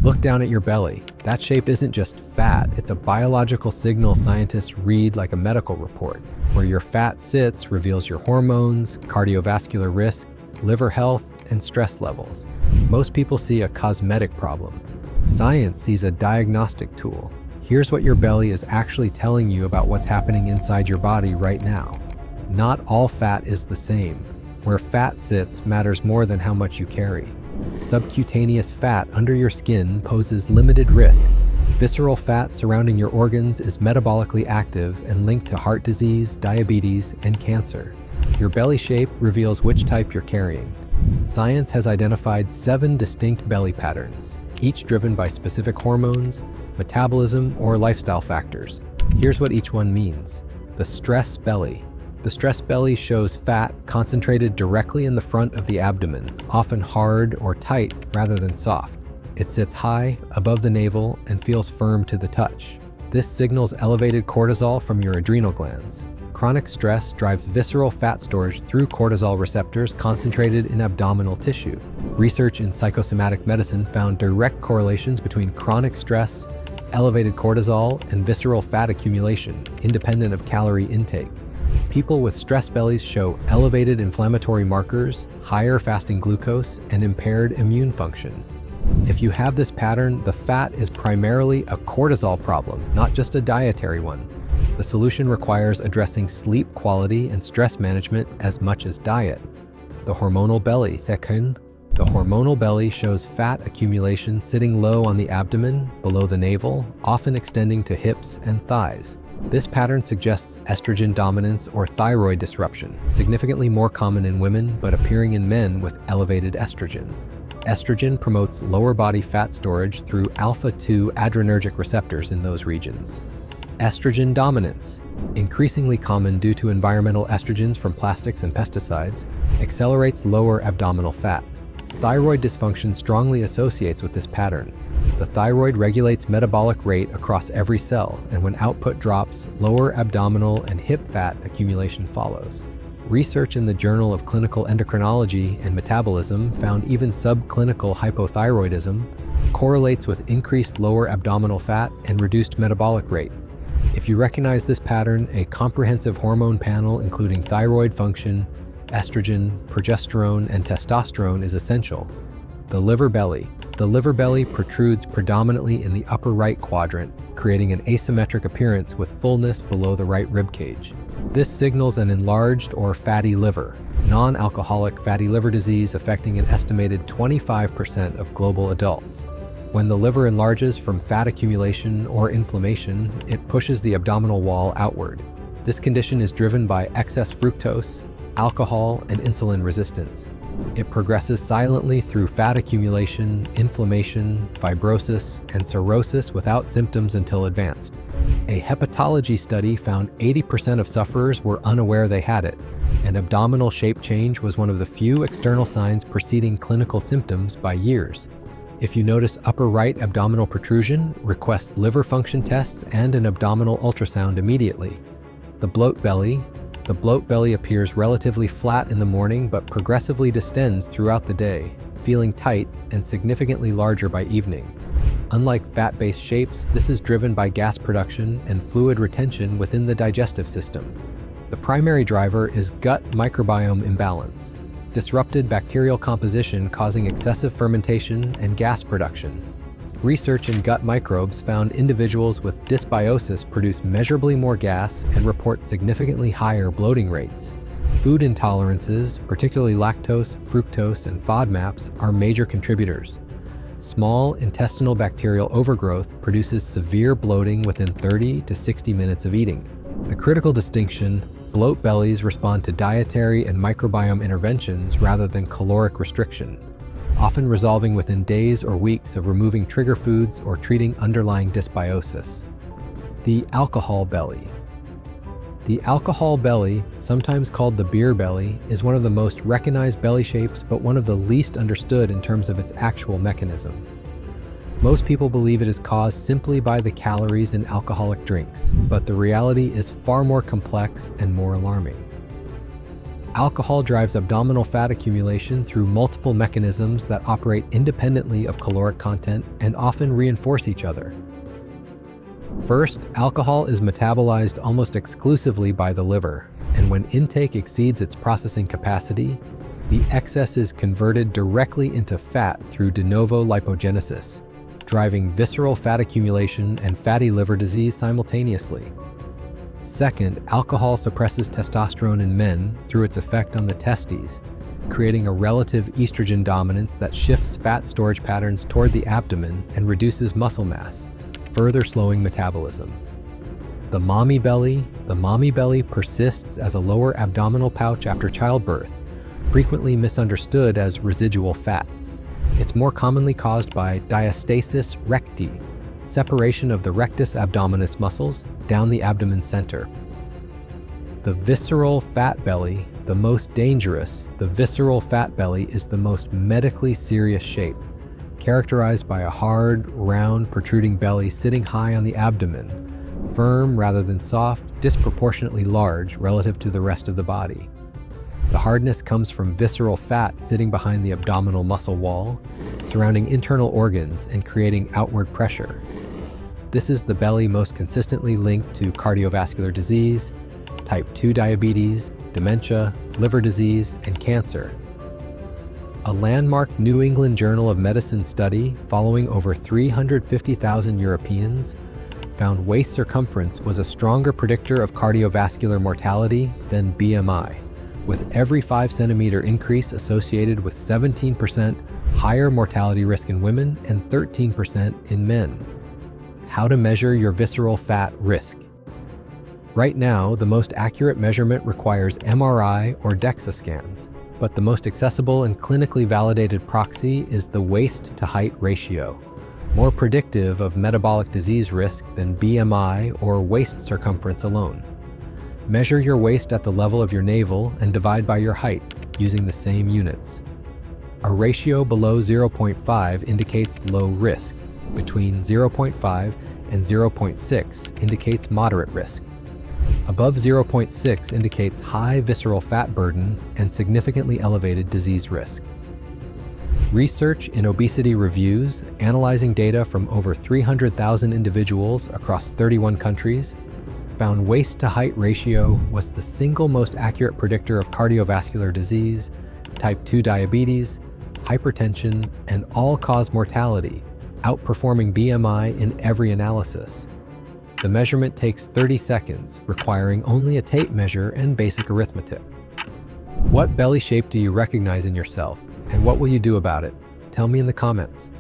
Look down at your belly. That shape isn't just fat, it's a biological signal scientists read like a medical report. Where your fat sits reveals your hormones, cardiovascular risk, liver health, and stress levels. Most people see a cosmetic problem. Science sees a diagnostic tool. Here's what your belly is actually telling you about what's happening inside your body right now. Not all fat is the same. Where fat sits matters more than how much you carry. Subcutaneous fat under your skin poses limited risk. Visceral fat surrounding your organs is metabolically active and linked to heart disease, diabetes, and cancer. Your belly shape reveals which type you're carrying. Science has identified 7 distinct belly patterns, each driven by specific hormones, metabolism, or lifestyle factors. Here's what each one means. The stress belly. The stress belly shows fat concentrated directly in the front of the abdomen, often hard or tight rather than soft. It sits high, above the navel, and feels firm to the touch. This signals elevated cortisol from your adrenal glands. Chronic stress drives visceral fat storage through cortisol receptors concentrated in abdominal tissue. Research in psychosomatic medicine found direct correlations between chronic stress, elevated cortisol, and visceral fat accumulation, independent of calorie intake. People with stress bellies show elevated inflammatory markers, higher fasting glucose, and impaired immune function. If you have this pattern, the fat is primarily a cortisol problem, not just a dietary one. The solution requires addressing sleep quality and stress management as much as diet. The hormonal belly, second. The hormonal belly shows fat accumulation sitting low on the abdomen, below the navel, often extending to hips and thighs. This pattern suggests estrogen dominance or thyroid disruption, significantly more common in women but appearing in men with elevated estrogen. Estrogen promotes lower body fat storage through alpha-2 adrenergic receptors in those regions. Estrogen dominance, increasingly common due to environmental estrogens from plastics and pesticides, accelerates lower abdominal fat. Thyroid dysfunction strongly associates with this pattern. The thyroid regulates metabolic rate across every cell, and when output drops, lower abdominal and hip fat accumulation follows. Research in the Journal of Clinical Endocrinology and Metabolism found even subclinical hypothyroidism correlates with increased lower abdominal fat and reduced metabolic rate. If you recognize this pattern, a comprehensive hormone panel including thyroid function, estrogen, progesterone, and testosterone is essential. The liver belly. The liver belly protrudes predominantly in the upper right quadrant, creating an asymmetric appearance with fullness below the right rib cage. This signals an enlarged or fatty liver, non-alcoholic fatty liver disease affecting an estimated 25% of global adults. When the liver enlarges from fat accumulation or inflammation, it pushes the abdominal wall outward. This condition is driven by excess fructose, alcohol, and insulin resistance. It progresses silently through fat accumulation, inflammation, fibrosis, and cirrhosis without symptoms until advanced. A hepatology study found 80% of sufferers were unaware they had it, and abdominal shape change was one of the few external signs preceding clinical symptoms by years. If you notice upper right abdominal protrusion, request liver function tests and an abdominal ultrasound immediately. The bloat belly. The bloat belly appears relatively flat in the morning but progressively distends throughout the day, feeling tight and significantly larger by evening. Unlike fat-based shapes, this is driven by gas production and fluid retention within the digestive system. The primary driver is gut microbiome imbalance, disrupted bacterial composition causing excessive fermentation and gas production. Research in gut microbes found individuals with dysbiosis produce measurably more gas and report significantly higher bloating rates. Food intolerances, particularly lactose, fructose, and FODMAPs, are major contributors. Small intestinal bacterial overgrowth produces severe bloating within 30 to 60 minutes of eating. The critical distinction: bloat bellies respond to dietary and microbiome interventions rather than caloric restriction, often resolving within days or weeks of removing trigger foods or treating underlying dysbiosis. The alcohol belly. The alcohol belly, sometimes called the beer belly, is one of the most recognized belly shapes but one of the least understood in terms of its actual mechanism. Most people believe it is caused simply by the calories in alcoholic drinks, but the reality is far more complex and more alarming. Alcohol drives abdominal fat accumulation through multiple mechanisms that operate independently of caloric content and often reinforce each other. First, alcohol is metabolized almost exclusively by the liver, and when intake exceeds its processing capacity, the excess is converted directly into fat through de novo lipogenesis, driving visceral fat accumulation and fatty liver disease simultaneously. Second, alcohol suppresses testosterone in men through its effect on the testes, creating a relative estrogen dominance that shifts fat storage patterns toward the abdomen and reduces muscle mass, further slowing metabolism. The mommy belly persists as a lower abdominal pouch after childbirth, frequently misunderstood as residual fat. It's more commonly caused by diastasis recti, separation of the rectus abdominis muscles down the abdomen center. The visceral fat belly, the most dangerous, the visceral fat belly is the most medically serious shape, characterized by a hard, round, protruding belly sitting high on the abdomen, firm rather than soft, disproportionately large relative to the rest of the body. The hardness comes from visceral fat sitting behind the abdominal muscle wall, surrounding internal organs and creating outward pressure. This is the belly most consistently linked to cardiovascular disease, type 2 diabetes, dementia, liver disease, and cancer. A landmark New England Journal of Medicine study following over 350,000 Europeans found waist circumference was a stronger predictor of cardiovascular mortality than BMI, with every 5 centimeter increase associated with 17% higher mortality risk in women and 13% in men. How to measure your visceral fat risk. Right now, the most accurate measurement requires MRI or DEXA scans, but the most accessible and clinically validated proxy is the waist-to-height ratio, more predictive of metabolic disease risk than BMI or waist circumference alone. Measure your waist at the level of your navel and divide by your height using the same units. A ratio below 0.5 indicates low risk. Between 0.5 and 0.6 indicates moderate risk. Above 0.6 indicates high visceral fat burden and significantly elevated disease risk. Research in obesity reviews, analyzing data from over 300,000 individuals across 31 countries, found waist-to-height ratio was the single most accurate predictor of cardiovascular disease, type 2 diabetes, hypertension, and all-cause mortality, outperforming BMI in every analysis. The measurement takes 30 seconds, requiring only a tape measure and basic arithmetic. What belly shape do you recognize in yourself, and what will you do about it? Tell me in the comments.